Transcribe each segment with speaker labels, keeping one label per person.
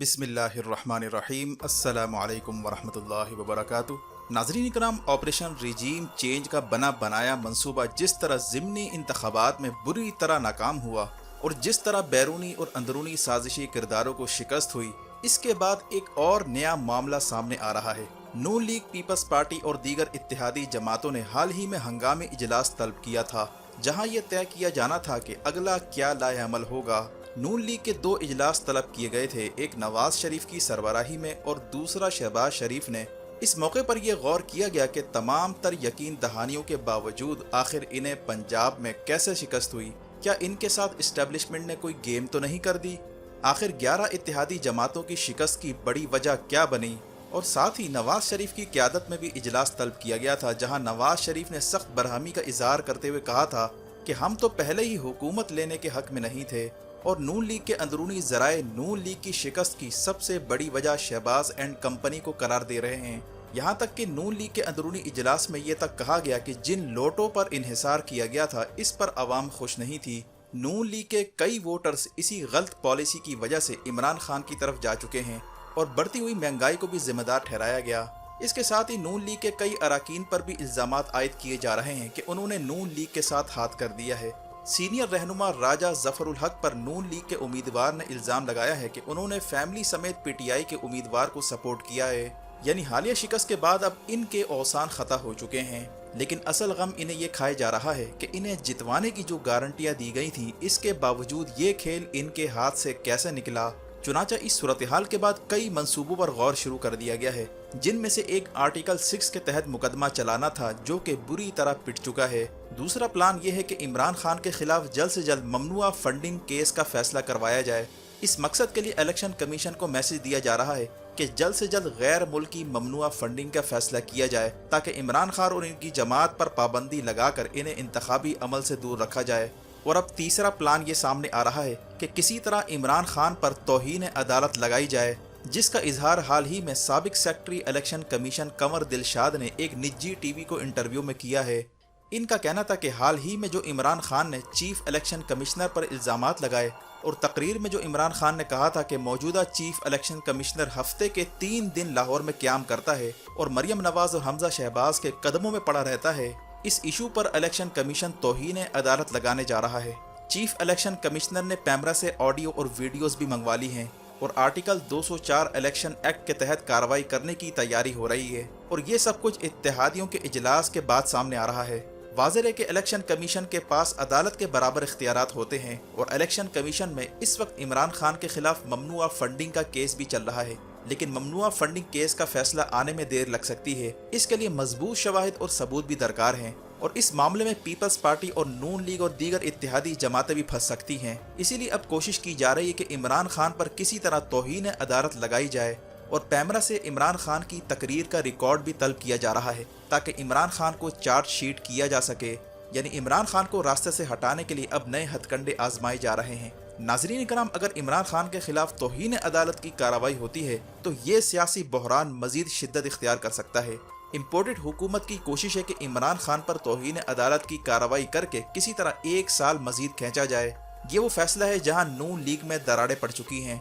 Speaker 1: बिस्मिल्लाहिर्रहमानिर्रहीम। अस्सलामु अलैकुम वरहमतुल्लाहि वबरकातुहू। नाज़रीन इकराम, ऑपरेशन रिजीम चेंज का बना बनाया मंसूबा जिस तरह ज़िमनी इंतखाबात में बुरी तरह नाकाम हुआ और जिस तरह बैरूनी और अंदरूनी साजिशी किरदारों को शिकस्त हुई, इसके बाद एक और नया मामला सामने आ रहा है। नून लीग, पीपल्स पार्टी और दीगर इत्तेहादी जमातों ने हाल ही में हंगामी इजलास तलब किया था, जहां यह तय किया जाना था कि अगला क्या लाएअमल होगा। नून लीग के दो इजलास तलब किए गए थे, एक नवाज शरीफ की सरबराही में और दूसरा शहबाज शरीफ ने। इस मौके पर यह गौर किया गया कि तमाम तर यकीन दहानियों के बावजूद आखिर इन्हें पंजाब में कैसे शिकस्त हुई। क्या इनके साथ इस्टेब्लिशमेंट ने कोई गेम तो नहीं कर दी? आखिर 11 इत्तेहादी जमातों की शिकस्त की बड़ी वजह क्या बनी? और साथ ही नवाज शरीफ की क़यादत में भी इजलास तलब किया गया था, जहां नवाज शरीफ ने सख्त बरहमी का इजहार करते हुए कहा था कि हम तो पहले ही हुकूमत लेने के हक में नहीं थे। और नून लीग के अंदरूनी ज़राए नून लीग की शिकस्त की सबसे बड़ी वजह शहबाज एंड कंपनी को करार दे रहे हैं। यहाँ तक कि नून लीग के अंदरूनी इजलास में ये तक कहा गया कि जिन लोटों पर इन्हिसार किया गया था, इस पर आवाम खुश नहीं थी। नून लीग के कई वोटर्स इसी गलत पॉलिसी की वजह से इमरान खान की तरफ जा चुके हैं और बढ़ती हुई महंगाई को भी जिम्मेदार ठहराया गया। इसके साथ ही नून लीग के कई अराकीन पर भी इल्ज़ामात आयद किए जा रहे हैं कि उन्होंने नून लीग के साथ हाथ कर दिया है। सीनियर रहनुमा राजा जफरुल हक पर नून लीग के उम्मीदवार ने इल्ज़ाम लगाया है कि उन्होंने फैमिली समेत पीटीआई के उम्मीदवार को सपोर्ट किया है। यानी हालिया शिकस्त के बाद अब इनके औसान खता हो चुके हैं। लेकिन असल गम इन्हें ये खाया जा रहा है कि इन्हें जितवाने की जो गारंटियां दी गई थी, इसके बावजूद ये खेल इनके हाथ से कैसे निकला। चुनाचा इस सूरत हाल के बाद कई मंसूबों पर गौर शुरू कर दिया गया है, जिनमें से एक आर्टिकल 6 के तहत मुकदमा चलाना था, जो कि बुरी तरह पिट चुका है। दूसरा प्लान यह है कि इमरान खान के खिलाफ जल्द से जल्द ममनुआ फंडिंग केस का फैसला करवाया जाए। इस मकसद के लिए इलेक्शन कमीशन को मैसेज दिया जा रहा है कि जल्द से जल्द गैर मुल्की ममनुआ फंडिंग का फैसला किया जाए, ताकि इमरान खान और इनकी जमात पर पाबंदी लगाकर इन्हें इंतखाबी अमल से दूर रखा जाए। और अब तीसरा प्लान ये सामने आ रहा है कि किसी तरह इमरान खान पर तौहीन अदालत लगाई जाए, जिसका इजहार हाल ही में साबिक secretary election commission Kanwar Dilshad ने एक निजी टीवी को इंटरव्यू में किया है। इनका कहना था कि हाल ही में जो इमरान खान ने चीफ इलेक्शन कमिश्नर पर इल्ज़ामात लगाए और तकरीर में जो इमरान खान ने कहा था कि मौजूदा चीफ इलेक्शन कमिश्नर हफ्ते के 3 दिन लाहौर में क़याम करता है और मरियम नवाज और हमजा शहबाज के कदमों में पड़ा रहता है, इस इशू पर इलेक्शन कमीशन तौहीन अदालत लगाने जा रहा है। चीफ इलेक्शन कमिश्नर ने पैमरा से ऑडियो और वीडियोस भी मंगवा ली हैं और आर्टिकल 204 इलेक्शन एक्ट के तहत कार्रवाई करने की तैयारी हो रही है। और ये सब कुछ इत्तेहादियों के इजलास के बाद सामने आ रहा है। वाज़ेह है कि इलेक्शन कमीशन के पास अदालत के बराबर इख्तियारात होते हैं और इलेक्शन कमीशन में इस वक्त इमरान खान के खिलाफ ममनुआ फंडिंग का केस भी चल रहा है। लेकिन ममनुआ फंडिंग केस का फैसला आने में देर लग सकती है। इसके लिए मजबूत शवाहिद और सबूत भी दरकार हैं और इस मामले में पीपल्स पार्टी और नून लीग और दीगर इत्तेहादी जमातें भी फंस सकती हैं। इसीलिए अब कोशिश की जा रही है कि इमरान खान पर किसी तरह तौहीन अदालत लगाई जाए और पैमरा से इमरान खान की तकरीर का रिकॉर्ड भी तलब किया जा रहा है, ताकि इमरान खान को चार्जशीट किया जा सके। यानी इमरान खान को रास्ते से हटाने के लिए अब नए हथकंडे आजमाए जा रहे हैं। नाज़रीन इकराम, अगर इमरान खान के खिलाफ तौहीन अदालत की कार्रवाई होती है तो ये सियासी बहरान मजीद शिद्दत इख्तियार कर सकता है। इम्पोर्टेड हुकूमत की कोशिश है कि इमरान खान पर तौहीन अदालत की कार्रवाई करके किसी तरह 1 साल मजीद खींचा जाए। ये वो फैसला है जहां नून लीग में दरारें पड़ चुकी हैं।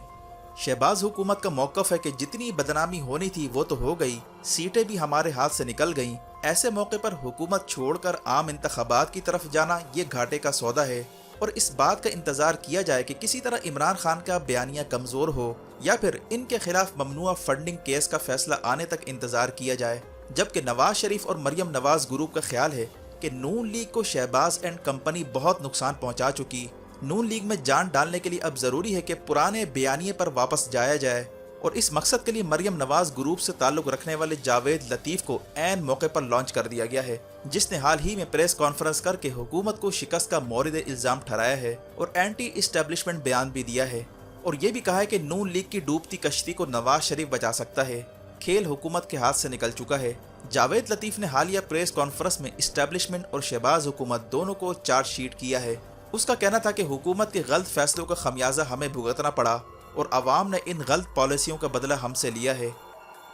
Speaker 1: शहबाज हुकूमत का मौक़िफ़ है कि जितनी बदनामी होनी थी वो तो हो गई, सीटें भी हमारे हाथ से निकल गईं। ऐसे मौके पर हुकूमत छोड़कर आम इंतखाबात की तरफ जाना ये घाटे का सौदा है और इस बात का इंतज़ार किया जाए कि किसी तरह इमरान खान का बयानिया कमज़ोर हो या फिर इनके खिलाफ ममनुआ फंडिंग केस का फैसला आने तक इंतज़ार किया जाए। जबकि नवाज शरीफ और मरियम नवाज ग्रुप का ख्याल है कि नून लीग को शहबाज एंड कंपनी बहुत नुकसान पहुंचा चुकी। नून लीग में जान डालने के लिए अब ज़रूरी है कि पुराने बयानिए पर वापस जाया जाए और इस मकसद के लिए मरियम नवाज ग्रुप से ताल्लुक़ रखने वाले जावेद लतीफ़ को ऐन मौके पर लॉन्च कर दिया गया है, जिसने हाल ही में प्रेस कॉन्फ्रेंस करके हुकूमत को शिकस्त का मौरिद इल्ज़ाम ठहराया है और एंटी इस्टेब्लिशमेंट बयान भी दिया है और ये भी कहा है कि नून लीग की डूबती कश्ती को नवाज शरीफ बचा सकता है। खेल हुकूमत के हाथ से निकल चुका है। जावेद लतीफ़ ने हालिया प्रेस कॉन्फ्रेंस में इस्टेब्लिशमेंट और शहबाज हुकूमत दोनों को चार्जशीट किया है। उसका कहना था कि हुकूमत के गलत फैसलों का खमियाजा हमें भुगतना पड़ा और अवाम ने इन गलत पॉलिसियों का बदला हमसे लिया है।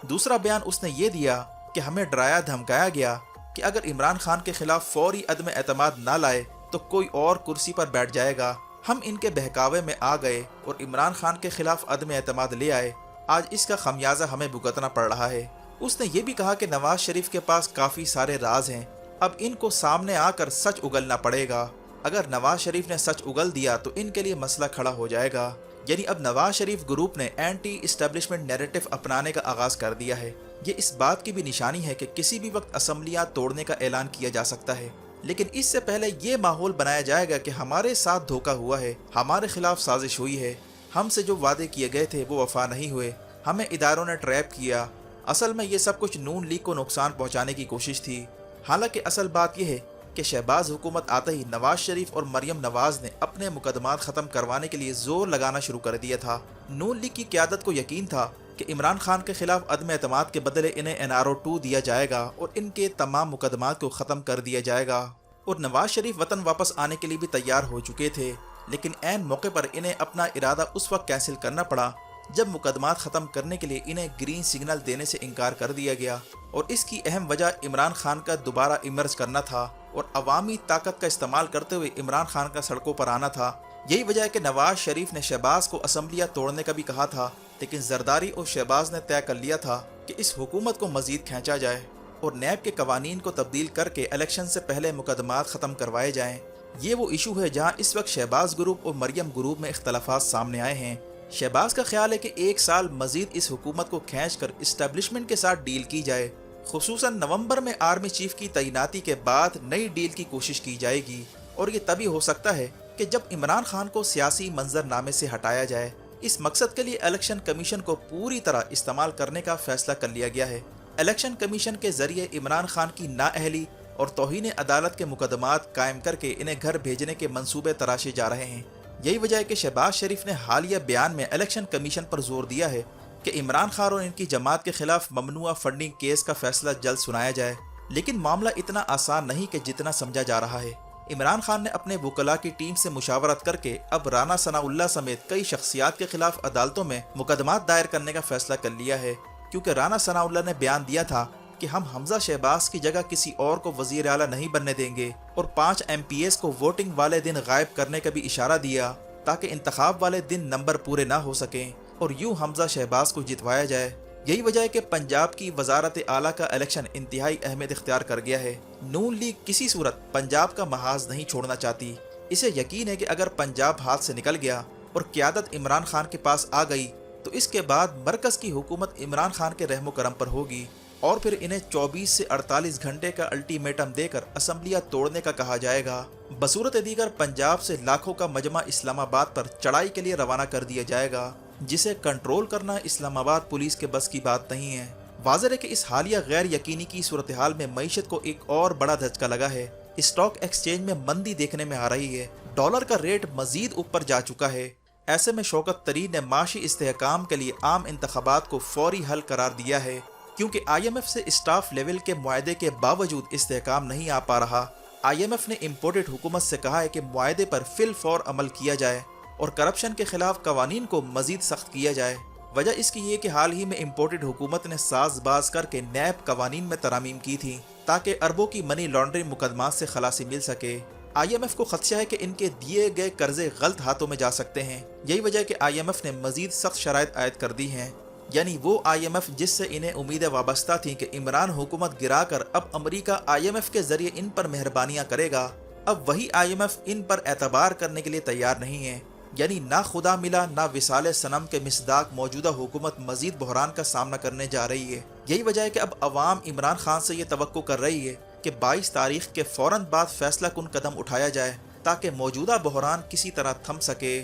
Speaker 1: दूसरा बयान उसने ये दिया कि हमें डराया धमकाया गया कि अगर इमरान खान के खिलाफ फौरी अदम एतमाद ना लाए तो कोई और कुर्सी पर बैठ जाएगा। ہم ان کے بہکاوے میں آ گئے اور عمران خان کے خلاف عدم اعتماد لے آئے، آج اس کا خمیازہ ہمیں بھگتنا پڑ رہا ہے۔ اس نے یہ بھی کہا کہ نواز شریف کے پاس کافی سارے راز ہیں، اب ان کو سامنے آ کر سچ اگلنا پڑے گا۔ اگر نواز شریف نے سچ اگل دیا تو ان کے لیے مسئلہ کھڑا ہو جائے گا۔ یعنی اب نواز شریف گروپ نے اینٹی اسٹیبلشمنٹ نیریٹو اپنانے کا آغاز کر دیا ہے۔ یہ اس بات کی بھی نشانی ہے کہ کسی بھی وقت اسمبلیاں توڑنے کا اعلان کیا جا سکتا ہے، لیکن اس سے پہلے یہ ماحول بنایا جائے گا کہ ہمارے ساتھ دھوکہ ہوا ہے، ہمارے خلاف سازش ہوئی ہے، ہم سے جو وعدے کیے گئے تھے وہ وفا نہیں ہوئے، ہمیں اداروں نے ٹریپ کیا۔ اصل میں یہ سب کچھ نون لیگ کو نقصان پہنچانے کی کوشش تھی۔ حالانکہ اصل بات یہ ہے کہ شہباز حکومت آتے ہی نواز شریف اور مریم نواز نے اپنے مقدمات ختم کروانے کے لیے زور لگانا شروع کر دیا تھا۔ نون لیگ کی قیادت کو یقین تھا کہ عمران خان کے خلاف عدم اعتماد کے بدلے انہیں NRO 2 دیا جائے گا اور ان کے تمام مقدمات کو ختم کر دیا جائے گا، اور نواز شریف وطن واپس آنے کے لیے بھی تیار ہو چکے تھے۔ لیکن عین موقع پر انہیں اپنا ارادہ اس وقت کینسل کرنا پڑا جب مقدمات ختم کرنے کے لیے انہیں گرین سگنل دینے سے انکار کر دیا گیا، اور اس کی اہم وجہ عمران خان کا دوبارہ ایمرج کرنا تھا اور عوامی طاقت کا استعمال کرتے ہوئے عمران خان کا سڑکوں پر آنا تھا۔ یہی وجہ ہے کہ نواز شریف نے شہباز کو اسمبلیاں توڑنے کا بھی کہا تھا، لیکن زرداری اور شہباز نے طے کر لیا تھا کہ اس حکومت کو مزید کھینچا جائے اور نیب کے قوانین کو تبدیل کر کے الیکشن سے پہلے مقدمات ختم کروائے جائیں۔ یہ وہ ایشو ہے جہاں اس وقت شہباز گروپ اور مریم گروپ میں اختلافات سامنے آئے ہیں۔ شہباز کا خیال ہے کہ 1 سال مزید اس حکومت کو کھینچ کر اسٹیبلشمنٹ کے ساتھ ڈیل کی جائے، خصوصاً نومبر میں آرمی چیف کی تعیناتی کے بعد نئی ڈیل کی کوشش کی جائے گی، اور یہ تبھی ہو سکتا ہے کہ جب عمران خان کو سیاسی منظر نامے سے ہٹایا جائے۔ اس مقصد کے لیے الیکشن کمیشن کو پوری طرح استعمال کرنے کا فیصلہ کر لیا گیا ہے۔ الیکشن کمیشن کے ذریعے عمران خان کی نااہلی اور توہین عدالت کے مقدمات قائم کر کے انہیں گھر بھیجنے کے منصوبے تراشے جا رہے ہیں۔ یہی وجہ ہے کہ شہباز شریف نے حالیہ بیان میں الیکشن کمیشن پر زور دیا ہے کہ عمران خان اور ان کی جماعت کے خلاف ممنوعہ فنڈنگ کیس کا فیصلہ جلد سنایا جائے۔ لیکن معاملہ اتنا آسان نہیں کہ جتنا سمجھا جا رہا ہے۔ عمران خان نے اپنے وکلاء کی ٹیم سے مشاورت کر کے اب رانا ثناء اللہ سمیت کئی شخصیات کے خلاف عدالتوں میں مقدمات دائر کرنے کا فیصلہ کر لیا ہے، کیونکہ رانا ثناء اللہ نے بیان دیا تھا کہ ہم حمزہ شہباز کی جگہ کسی اور کو وزیر اعلیٰ نہیں بننے دیں گے، اور 5 MPs کو ووٹنگ والے دن غائب کرنے کا بھی اشارہ دیا تاکہ انتخاب والے دن نمبر پورے نہ ہو سکیں اور یوں حمزہ شہباز کو جتوایا جائے۔ یہی وجہ ہے کہ پنجاب کی وزارت اعلیٰ کا الیکشن انتہائی اہمیت اختیار کر گیا ہے۔ نون لیگ کسی صورت پنجاب کا محاذ نہیں چھوڑنا چاہتی۔ اسے یقین ہے کہ اگر پنجاب ہاتھ سے نکل گیا اور قیادت عمران خان کے پاس آ گئی تو اس کے بعد مرکز کی حکومت عمران خان کے رحم و کرم پر ہوگی، اور پھر انہیں 24 سے 48 گھنٹے کا الٹیمیٹم دے کر اسمبلیاں توڑنے کا کہا جائے گا۔ بصورت دیگر پنجاب سے لاکھوں کا مجمع اسلام آباد پر چڑھائی کے لیے روانہ کر دیا جائے گا، جسے کنٹرول کرنا اسلام آباد پولیس کے بس کی بات نہیں ہے۔ واضح ہے کہ اس حالیہ غیر یقینی کی صورتحال میں معیشت کو ایک اور بڑا دھچکا لگا ہے۔ اسٹاک ایکسچینج میں مندی دیکھنے میں آ رہی ہے، ڈالر کا ریٹ مزید اوپر جا چکا ہے۔ ایسے میں شوکت طرین نے معاشی استحکام کے لیے عام انتخابات کو فوری حل قرار دیا ہے، کیونکہ IMF سے اسٹاف لیول کے معاہدے کے باوجود استحکام نہیں آ پا رہا۔ IMF نے امپورٹڈ حکومت سے کہا ہے کہ معاہدے پر فی الفور عمل کیا جائے اور کرپشن کے خلاف قوانین کو مزید سخت کیا جائے۔ وجہ اس کی یہ کہ حال ہی میں امپورٹڈ حکومت نے ساز باز کر کے نیب قوانین میں ترامیم کی تھی تاکہ اربوں کی منی لانڈرنگ مقدمات سے خلاصی مل سکے۔ IMF کو خدشہ ہے کہ ان کے دیے گئے قرضے غلط ہاتھوں میں جا سکتے ہیں۔ یہی وجہ ہے کہ IMF نے مزید سخت شرائط عائد کر دی ہیں، یعنی وہ IMF جس سے انہیں امیدیں وابستہ تھیں کہ عمران حکومت گرا کر اب امریکہ IMF کے ذریعے ان پر مہربانیاں کرے گا، اب وہی IMF ان پر اعتبار کرنے کے لیے تیار نہیں ہے۔ یعنی نہ خدا ملا نہ وصال صنم کے مصداق موجودہ حکومت مزید بحران کا سامنا کرنے جا رہی ہے۔ یہی وجہ ہے کہ اب عوام عمران خان سے یہ توقع کر رہی ہے کہ 22 تاریخ کے فوراً بعد فیصلہ کن قدم اٹھایا جائے تاکہ موجودہ بحران کسی طرح تھم سکے۔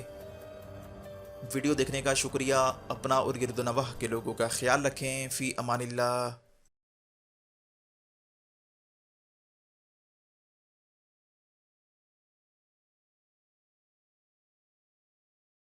Speaker 1: ویڈیو دیکھنے کا شکریہ۔ اپنا اور گرد و نواح کے لوگوں کا خیال رکھیں۔ فی امان اللہ۔